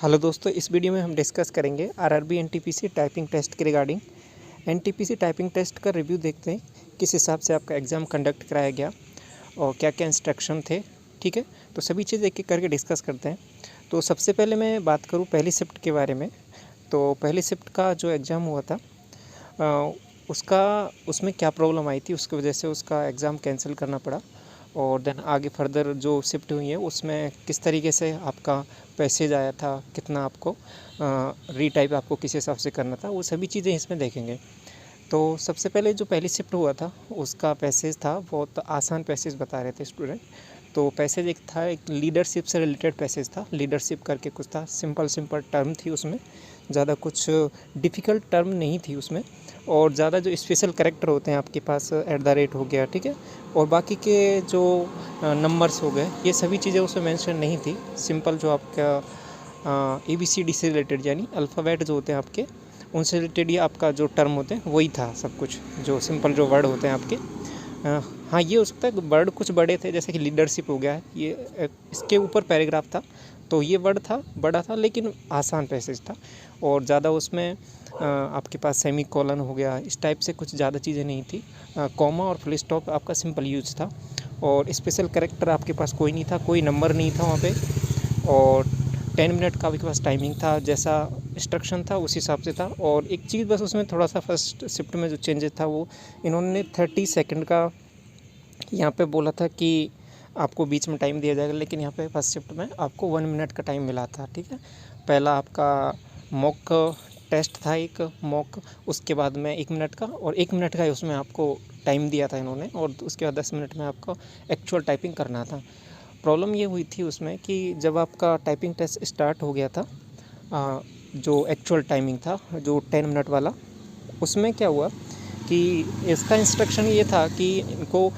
Hello दोस्तों, इस video में हम डिस्कस करेंगे आरआरबी एनटीपीसी टाइपिंग टेस्ट के रिगार्डिंग। एनटीपीसी टाइपिंग टेस्ट का रिव्यू देखते हैं, किस हिसाब से आपका एग्ज़ाम कंडक्ट कराया गया और क्या क्या इंस्ट्रक्शन थे। ठीक है, तो सभी चीज़ एक एक करके डिस्कस करते हैं। तो सबसे पहले मैं बात करूँ पहली शिफ्ट के बारे में। तो पहली शिफ्ट का जो एग्ज़ाम हुआ था उसमें क्या प्रॉब्लम आई थी, उसकी वजह से उसका एग्ज़ाम कैंसिल करना पड़ा। और देन आगे फर्दर जो शिफ्ट हुई है उसमें किस तरीके से आपका पैसेज आया था, कितना आपको रीटाइप आपको किस हिसाब से करना था, वो सभी चीज़ें इसमें देखेंगे। तो सबसे पहले जो पहली शिफ्ट हुआ था उसका पैसेज था, बहुत आसान पैसेज बता रहे थे स्टूडेंट। तो पैसेज एक था, एक लीडरशिप से रिलेटेड पैसेज था। लीडरशिप करके कुछ था, सिंपल सिंपल टर्म थी उसमें, ज़्यादा कुछ डिफ़िकल्ट टर्म नहीं थी उसमें। और ज़्यादा जो स्पेशल कैरेक्टर होते हैं आपके पास, @ हो गया, ठीक है, और बाकी के जो नंबर्स हो गए, ये सभी चीज़ें उसमें मेंशन नहीं थी। सिंपल जो आपका ABCD से रिलेटेड, यानी अल्फ़ाबेट जो होते हैं आपके, उनसे रिलेटेड ही आपका जो टर्म होते हैं वही था सब कुछ, जो सिंपल जो वर्ड होते हैं आपके। हाँ, ये हो सकता है वर्ड कुछ बड़े थे, जैसे कि लीडरशिप हो गया, ये इसके ऊपर पैराग्राफ था, तो ये वर्ड था, बड़ा था, लेकिन आसान पैसेज था। और ज़्यादा उसमें आपके पास सेमी कॉलन हो गया, इस टाइप से कुछ ज़्यादा चीज़ें नहीं थी। कॉमा और फुल स्टॉप आपका सिंपल यूज था। और स्पेशल कैरेक्टर आपके पास कोई नहीं था, कोई नंबर नहीं था वहाँ पे। और 10 मिनट का आपके पास टाइमिंग था, जैसा इंस्ट्रक्शन था उस हिसाब से था। और एक चीज़ बस उसमें थोड़ा सा फर्स्ट शिफ्ट में जो चेंजेस था, वो इन्होंने 30 सेकंड का यहाँ पे बोला था कि आपको बीच में टाइम दिया जाएगा, लेकिन यहाँ पे फर्स्ट शिफ्ट में आपको 1 मिनट का टाइम मिला था। ठीक है, पहला आपका मॉक टेस्ट था, एक मॉक, उसके बाद में 1 मिनट का, और 1 मिनट का ही उसमें आपको टाइम दिया था इन्होंने, और उसके बाद 10 मिनट में आपको एक्चुअल टाइपिंग करना था। प्रॉब्लम ये हुई थी उसमें कि जब आपका टाइपिंग टेस्ट स्टार्ट हो गया था, जो एक्चुअल टाइमिंग था, जो 10 मिनट वाला, उसमें क्या हुआ कि इसका इंस्ट्रक्शन ये था कि इनको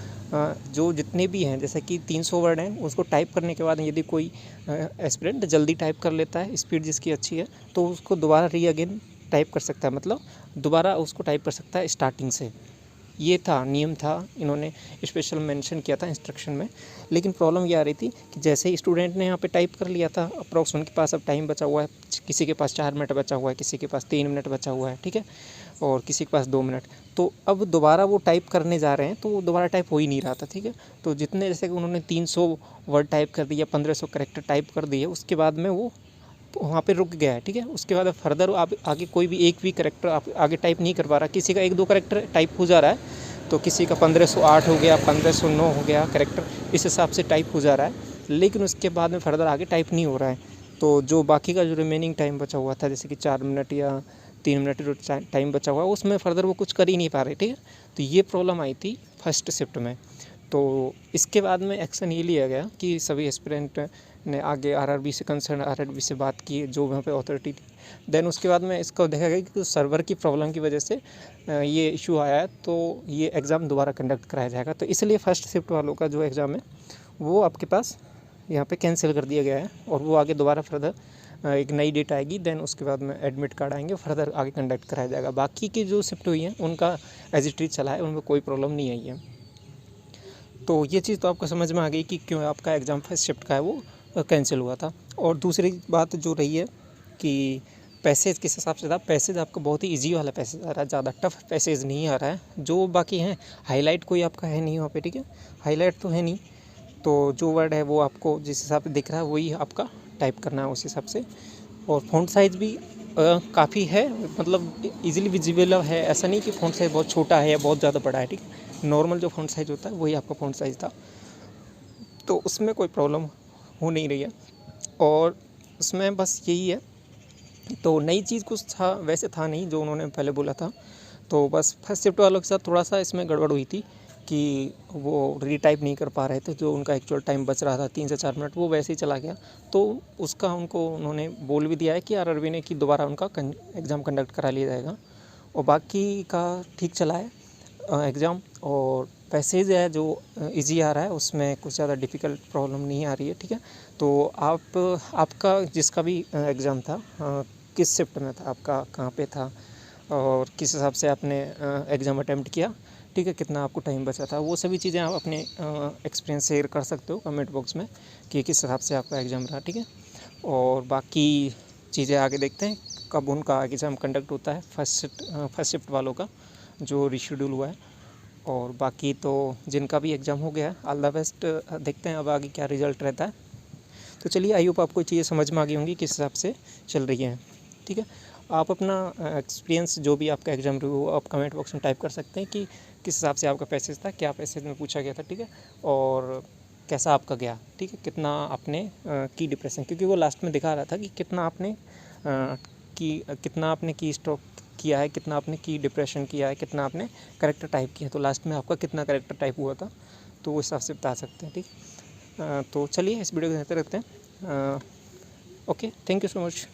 जो जितने भी हैं, जैसे कि 300 वर्ड हैं, उसको टाइप करने के बाद यदि कोई एस्पिरेंट जल्दी टाइप कर लेता है, स्पीड जिसकी अच्छी है, तो उसको दोबारा अगेन टाइप कर सकता है, मतलब दोबारा उसको टाइप कर सकता है स्टार्टिंग से। ये था, नियम था, इन्होंने स्पेशल मेंशन किया था इंस्ट्रक्शन में। लेकिन प्रॉब्लम ये आ रही थी कि जैसे ही स्टूडेंट ने यहाँ पे टाइप कर लिया था, अप्रॉक्स उनके पास अब टाइम बचा हुआ है, किसी के पास 4 मिनट बचा हुआ है, किसी के पास 3 मिनट बचा हुआ है, ठीक है, और किसी के पास 2 मिनट। तो अब दोबारा वो टाइप करने जा रहे हैं, तो वो दोबारा टाइप हो ही नहीं रहा था। ठीक है, तो जितने, जैसे कि उन्होंने 300 वर्ड टाइप कर दिया, 1500 करेक्टर टाइप कर दिए, उसके बाद में वो वहाँ पे रुक गया है। ठीक है, उसके बाद फर्दर आप आगे कोई भी एक भी करेक्टर आप आगे टाइप नहीं कर पा रहा। किसी का 1-2 करेक्टर टाइप हो जा रहा है, तो किसी का 1508 हो गया, 1509 हो गया करेक्टर, इस हिसाब से टाइप हो जा रहा है, लेकिन उसके बाद में फर्दर आगे टाइप नहीं हो रहा है। तो जो बाकी का जो रिमेनिंग टाइम बचा हुआ था, जैसे कि 4 मिनट या 3 मिनट जो टाइम बचा हुआ है, उसमें फर्दर वो कुछ कर ही नहीं पा रहे। ठीक है, तो ये प्रॉब्लम आई थी फर्स्ट शिफ्ट में। तो इसके बाद में एक्शन ये लिया गया कि सभी एस्पिरेंट ने आगे आरआरबी से कंसर्न आरआरबी से बात की, जो वहाँ पे अथॉरिटी थी। देन उसके बाद में इसको देखा गया कि सर्वर की प्रॉब्लम की वजह से ये इशू आया है, तो ये एग्ज़ाम दोबारा कंडक्ट कराया जाएगा। तो इसलिए फ़र्स्ट शिफ्ट वालों का जो एग्ज़ाम है वो आपके पास यहाँ पे कैंसिल कर दिया गया है, और वो आगे दोबारा फर्दर एक नई डेट आएगी, देन उसके बाद में एडमिट कार्ड आएंगे, फर्दर आगे कंडक्ट कराया जाएगा। बाकी की जो शिफ्ट हुई हैं उनका एज इट इज़ चला है, उनमें कोई प्रॉब्लम नहीं आई है। तो ये चीज़ तो आपको समझ में आ गई कि क्यों आपका एग्ज़ाम फर्स्ट शिफ्ट का है वो कैंसिल हुआ था। और दूसरी बात जो रही है कि पैसेज किस हिसाब से था, पैसेज आपका बहुत ही इजी वाला पैसेज आ रहा है, ज़्यादा टफ पैसेज नहीं आ रहा है। जो बाकी हैं, हाईलाइट कोई आपका है नहीं वहाँ पे, ठीक है, हाईलाइट तो है नहीं, तो जो वर्ड है वो आपको जिस हिसाब से दिख रहा है वही आपका टाइप करना है उस हिसाब से। और फ़ॉन्ट साइज़ भी काफ़ी है, मतलब इजीली विजिबल है, ऐसा नहीं कि फ़ॉन्ट साइज़ बहुत छोटा है या बहुत ज़्यादा बड़ा है। ठीक है, नॉर्मल जो फ़ॉन्ट साइज़ होता है वही आपका फ़ॉन्ट साइज़ था, तो उसमें कोई प्रॉब्लम हो नहीं रही है। और उसमें बस यही है, तो नई चीज़ कुछ था वैसे था नहीं जो उन्होंने पहले बोला था। तो बस फर्स्ट शिफ्ट वालों के साथ थोड़ा सा इसमें गड़बड़ हुई थी कि वो रीटाइप नहीं कर पा रहे थे, जो उनका एक्चुअल टाइम बच रहा था 3 से 4 मिनट, वो वैसे ही चला गया। तो उसका उनको उन्होंने बोल भी दिया है कि आरआरबी ने कि दोबारा उनका एग्ज़ाम कंडक्ट करा लिया जाएगा। और बाकी का ठीक चला है एग्ज़ाम, और पैसेज है जो इजी आ रहा है, उसमें कुछ ज़्यादा डिफ़िकल्ट प्रॉब्लम नहीं आ रही है। ठीक है, तो आपका जिसका भी एग्ज़ाम था, किस शिफ्ट में था आपका, कहाँ पे था, और किस हिसाब से आपने एग्ज़ाम अटेम्प्ट किया, ठीक है, कितना आपको टाइम बचा था, वो सभी चीज़ें आप अपने एक्सपीरियंस शेयर कर सकते हो कमेंट बॉक्स में कि किस हिसाब से आपका एग्ज़ाम रहा। ठीक है, और बाकी चीज़ें आगे देखते हैं कब उनका एग्ज़ाम कंडक्ट होता है फर्स्ट शिफ्ट वालों का जो रिशेड्यूल हुआ है। और बाकी तो जिनका भी एग्ज़ाम हो गया है ऑल द बेस्ट। देखते हैं अब आगे क्या रिज़ल्ट रहता है। तो चलिए आई होप आपको चीज़ें समझ में आ गई होंगी किस हिसाब से चल रही हैं। ठीक है, आप अपना एक्सपीरियंस जो भी आपका एग्ज़ाम रिव्यू आप कमेंट बॉक्स में टाइप कर सकते हैं कि किस हिसाब से आपका पैसेज था, क्या पैसेज में पूछा गया था। ठीक है, और कैसा आपका गया। ठीक है, कितना आपने की डिप्रेशन, क्योंकि वो लास्ट में दिखा रहा था कि कितना आपने की स्ट्रोक किया है, कितना आपने की डिप्रेशन किया है, कितना आपने करेक्टर टाइप किया है। तो लास्ट में आपका कितना करेक्टर टाइप हुआ था तो वो हिसाब से बता सकते हैं। ठीक, तो चलिए इस वीडियो को देखते रहते हैं। Okay, thank you so much.